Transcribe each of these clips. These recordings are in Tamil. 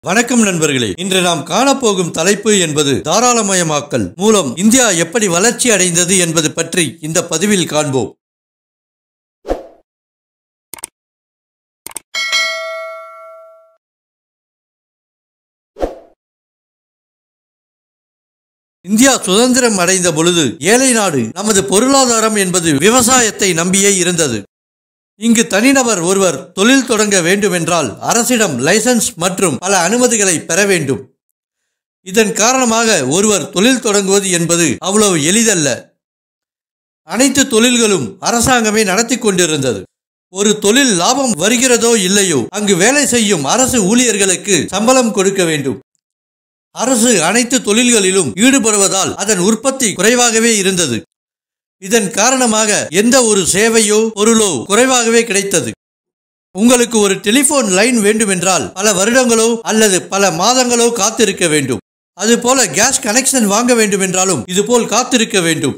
வணக்கம் நண்பர்களே, இன்று நாம் காணப்போகும் தலைப்பு என்பது தாராளமயமாக்கல் மூலம் இந்தியா எப்படி வளர்ச்சி அடைந்தது என்பது பற்றி இந்த பதிவில் காண்போம். இந்தியா சுதந்திரம் அடைந்த பொழுது ஏழை நாடு. நமது பொருளாதாரம் என்பது விவசாயத்தை நம்பியே இருந்தது. இங்கு தனிநபர் ஒருவர் தொழில் தொடங்க வேண்டுமென்றால் அரசிடம் லைசன்ஸ் மற்றும் பல அனுமதிகளை பெற வேண்டும். இதன் காரணமாக ஒருவர் தொழில் தொடங்குவது என்பது அவ்வளவு எளிதல்ல. அனைத்து தொழில்களும் அரசாங்கமே நடத்தி கொண்டிருந்தது. ஒரு தொழில் லாபம் வருகிறதோ இல்லையோ, அங்கு வேலை செய்யும் அரசு ஊழியர்களுக்கு சம்பளம் கொடுக்க வேண்டும். அரசு அனைத்து தொழில்களிலும் ஈடுபடுவதால் அதன் உற்பத்தி குறைவாகவே இருந்தது. இதன் காரணமாக எந்த ஒரு சேவையோ பொருளோ குறைவாகவே கிடைத்தது. உங்களுக்கு ஒரு டெலிபோன் லைன் வேண்டுமென்றால் பல வருடங்களோ அல்லது பல மாதங்களோ காத்திருக்க வேண்டும். அதுபோல கேஸ் கனெக்ஷன் வாங்க வேண்டுமென்றாலும் இதுபோல் காத்திருக்க வேண்டும்.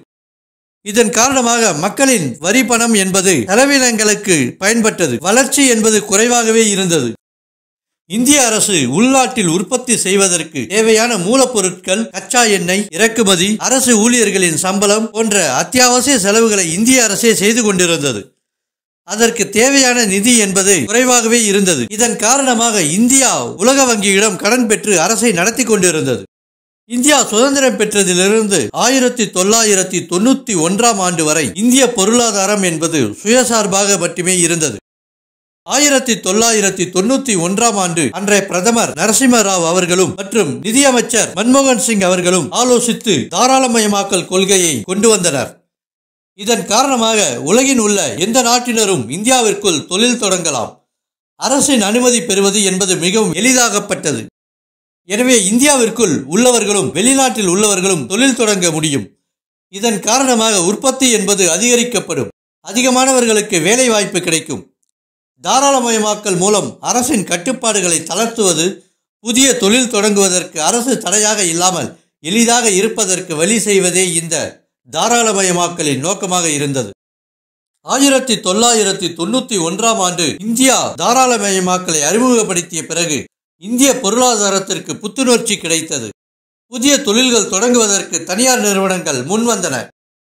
இதன் காரணமாக மக்களின் வரி பணம் என்பது செலவினங்களுக்கு பயன்பட்டது. வளர்ச்சி என்பது குறைவாகவே இருந்தது. இந்திய அரசு உள்நாட்டில் உற்பத்தி செய்வதற்கு தேவையான மூலப்பொருட்கள், கச்சா எண்ணெய் இறக்குமதி, அரசு ஊழியர்களின் சம்பளம் போன்ற அத்தியாவசிய செலவுகளை இந்திய அரசே செய்து கொண்டிருந்தது. அதற்கு தேவையான நிதி என்பது குறைவாகவே இருந்தது. இதன் காரணமாக இந்தியா உலக வங்கியிடம் கடன் பெற்று அரசை நடத்தி கொண்டிருந்தது. இந்தியா சுதந்திரம் பெற்றதிலிருந்து 1991 ஆண்டு வரை இந்திய பொருளாதாரம் என்பது சுயசார்பாக மட்டுமே இருந்தது. 1991 ஆண்டு அன்றைய பிரதமர் நரசிம்ம ராவ் அவர்களும் மற்றும் நிதியமைச்சர் மன்மோகன் சிங் அவர்களும் ஆலோசித்து தாராளமயமாக்கல் கொள்கையை கொண்டு வந்தனர். இதன் காரணமாக உலகின் உள்ள எந்த நாட்டினரும் இந்தியாவிற்குள் தொழில் தொடங்கலாம். அரசின் அனுமதி பெறுவது என்பது மிகவும் எளிதாகப்பட்டது. எனவே இந்தியாவிற்குள் உள்ளவர்களும் வெளிநாட்டில் உள்ளவர்களும் தொழில் தொடங்க முடியும். இதன் காரணமாக உற்பத்தி என்பது அதிகரிக்கப்படும். அதிகமானவர்களுக்கு வேலை வாய்ப்பு கிடைக்கும். தாராளமயமாக்கல் மூலம் அரசின் கட்டுப்பாடுகளை தளர்த்துவது, புதிய தொழில் தொடங்குவதற்கு அரசு தடையாக இல்லாமல் எளிதாக இருப்பதற்கு வழி செய்வதே இந்த தாராளமயமாக்கலின் நோக்கமாக இருந்தது. 1991 ஆண்டு இந்தியா தாராளமயமாக்கலை அறிமுகப்படுத்திய பிறகு இந்திய பொருளாதாரத்திற்கு புத்துணர்ச்சி கிடைத்தது. புதிய தொழில்கள் தொடங்குவதற்கு தனியார் நிறுவனங்கள் முன்வந்தன.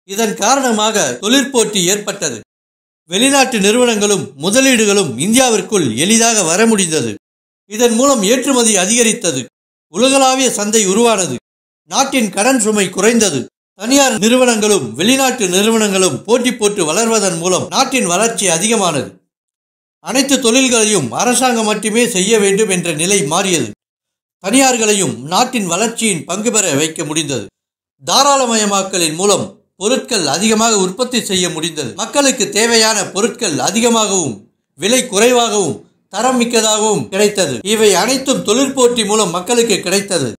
இதன் காரணமாக தொழிற்போட்டி ஏற்பட்டது. வெளிநாட்டு நிறுவனங்களும் முதலீடுகளும் இந்தியாவிற்குள் எளிதாக வர முடிந்தது. இதன் மூலம் ஏற்றுமதி அதிகரித்தது. உலகளாவிய சந்தை உருவானது. நாட்டின் கடன் சுமை குறைந்தது. தனியார் நிறுவனங்களும் வெளிநாட்டு நிறுவனங்களும் போட்டி போட்டு வளர்வதன் மூலம் நாட்டின் வளர்ச்சி அதிகமானது. அனைத்து தொழில்களையும் அரசாங்கம் மட்டுமே செய்ய வேண்டும் என்ற நிலை மாறியது. தனியார்களையும் நாட்டின் வளர்ச்சியின் பங்கு பெற வைக்க முடிந்தது. தாராளமயமாக்கலின் மூலம் பொருட்கள் அதிகமாக உற்பத்தி செய்ய முடிந்தது. மக்களுக்கு தேவையான பொருட்கள் அதிகமாகவும் விலை குறைவாகவும் தரம் மிக்கதாகவும் கிடைத்தது. இவை அனைத்தும் தொழிற்போட்டி மூலம் மக்களுக்கு கிடைத்தது.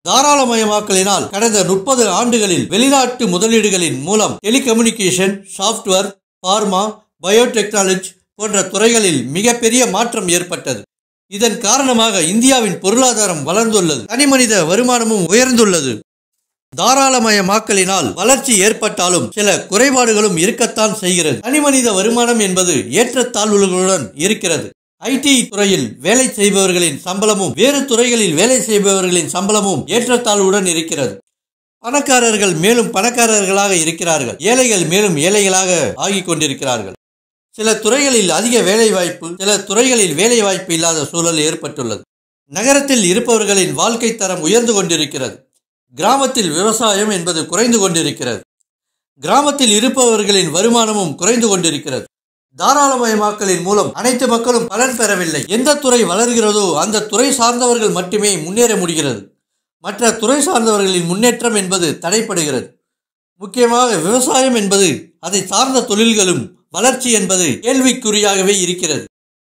தாராளமயமாக்கலினால் கடந்த 30 ஆண்டுகளில் வெளிநாட்டு முதலீடுகளின் மூலம் டெலிகம்யூனிகேஷன், சாப்ட்வேர், பார்மா, பயோடெக்னாலஜி போன்ற துறைகளில் மிகப்பெரிய மாற்றம் ஏற்பட்டது. இதன் காரணமாக இந்தியாவின் பொருளாதாரம் வளர்ந்துள்ளது. தனிமனித வருமானமும் உயர்ந்துள்ளது. தாராளமயமாக்கலினால் வளர்ச்சி ஏற்பட்டாலும் சில குறைபாடுகளும் இருக்கத்தான் செய்கிறது. தனிமனித வருமானம் என்பது ஏற்றத்தாழ்வுகளுடன் இருக்கிறது. ஐடி துறையில் வேலை செய்பவர்களின் சம்பளமும் வேறு துறைகளில் வேலை செய்பவர்களின் சம்பளமும் ஏற்றத்தாழ்வுடன் இருக்கிறது. பணக்காரர்கள் மேலும் பணக்காரர்களாக இருக்கிறார்கள். ஏழைகள் மேலும் ஏழைகளாக ஆகிக் கொண்டிருக்கிறார்கள். சில துறைகளில் அதிக வேலை வாய்ப்பு, சில துறைகளில் வேலை வாய்ப்பு இல்லாத சூழல் ஏற்பட்டுள்ளது. நகரத்தில் இருப்பவர்களின் வாழ்க்கை தரம் உயர்ந்து கொண்டிருக்கிறது. கிராமத்தில் விவசாயம் என்பது குறைந்து கொண்டிருக்கிறது. கிராமத்தில் இருப்பவர்களின் வருமானமும் குறைந்து கொண்டிருக்கிறது. தாராளமயமாக்கலின் மூலம் அனைத்து மக்களும் பலன் பெறவில்லை. எந்த துறை வளர்கிறதோ அந்த துறை சார்ந்தவர்கள் மட்டுமே முன்னேற முடிகிறது. மற்ற துறை சார்ந்தவர்களின் முன்னேற்றம் என்பது தடைப்படுகிறது. முக்கியமாக விவசாயம் என்பது அதை சார்ந்த தொழில்களும் வளர்ச்சி என்பது கேள்விக்குறியாகவே இருக்கிறது.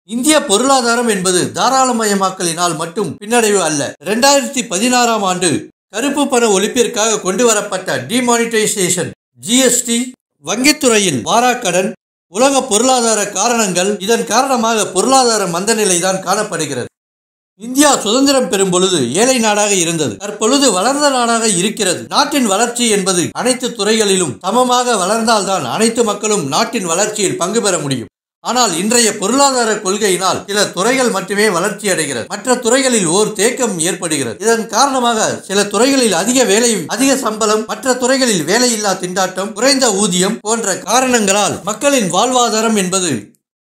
இந்திய பொருளாதாரம் என்பது தாராளமயமாக்கலினால் மட்டும் பின்னடைவு அல்ல. 2016 ஆண்டு கருப்பு பண ஒழிப்பிற்காக கொண்டு வரப்பட்ட டிமானிட்டைசேஷன், ஜிஎஸ்டி, வங்கித்துறையில் வாராக்கடன், உலக பொருளாதார காரணங்கள், இதன் காரணமாக பொருளாதார மந்தநிலைதான் காணப்படுகிறது. இந்தியா சுதந்திரம் பெறும் பொழுது ஏழை நாடாக இருந்தது. தற்பொழுது வளர்ந்த நாடாக இருக்கிறது. நாட்டின் வளர்ச்சி என்பது அனைத்து துறைகளிலும் சமமாக வளர்ந்தால்தான் அனைத்து மக்களும் நாட்டின் வளர்ச்சியில் பங்கு பெற முடியும். ஆனால் இன்றைய பொருளாதார கொள்கையினால் சில துறைகள் மட்டுமே வளர்ச்சி அடைகிறது, மற்ற துறைகளில் ஓர் தேக்கம் ஏற்படுகிறது. இதன் காரணமாக சில துறைகளில் அதிக சம்பளம், மற்ற துறைகளில் வேலையில்லா திண்டாட்டம், குறைந்த ஊதியம் போன்ற காரணங்களால் மக்களின் வாழ்வாதாரம் என்பது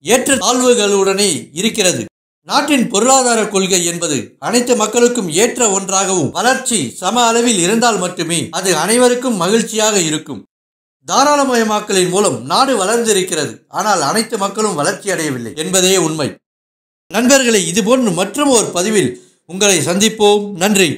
ஏற்ற தாழ்வுகளுடனே இருக்கிறது. நாட்டின் பொருளாதார கொள்கை என்பது அனைத்து மக்களுக்கும் ஏற்ற ஒன்றாகவும் வளர்ச்சி சம அளவில் இருந்தால் மட்டுமே அது அனைவருக்கும் மகிழ்ச்சியாக இருக்கும். தாராளமயமாக்கலின் மூலம் நாடு வளர்ந்திருக்கிறது, ஆனால் அனைத்து மக்களும் வளர்ச்சி அடையவில்லை என்பதே உண்மை. நண்பர்களே, இதுபோன்று மற்றும் ஒரு பதிவில் உங்களை சந்திப்போம். நன்றி.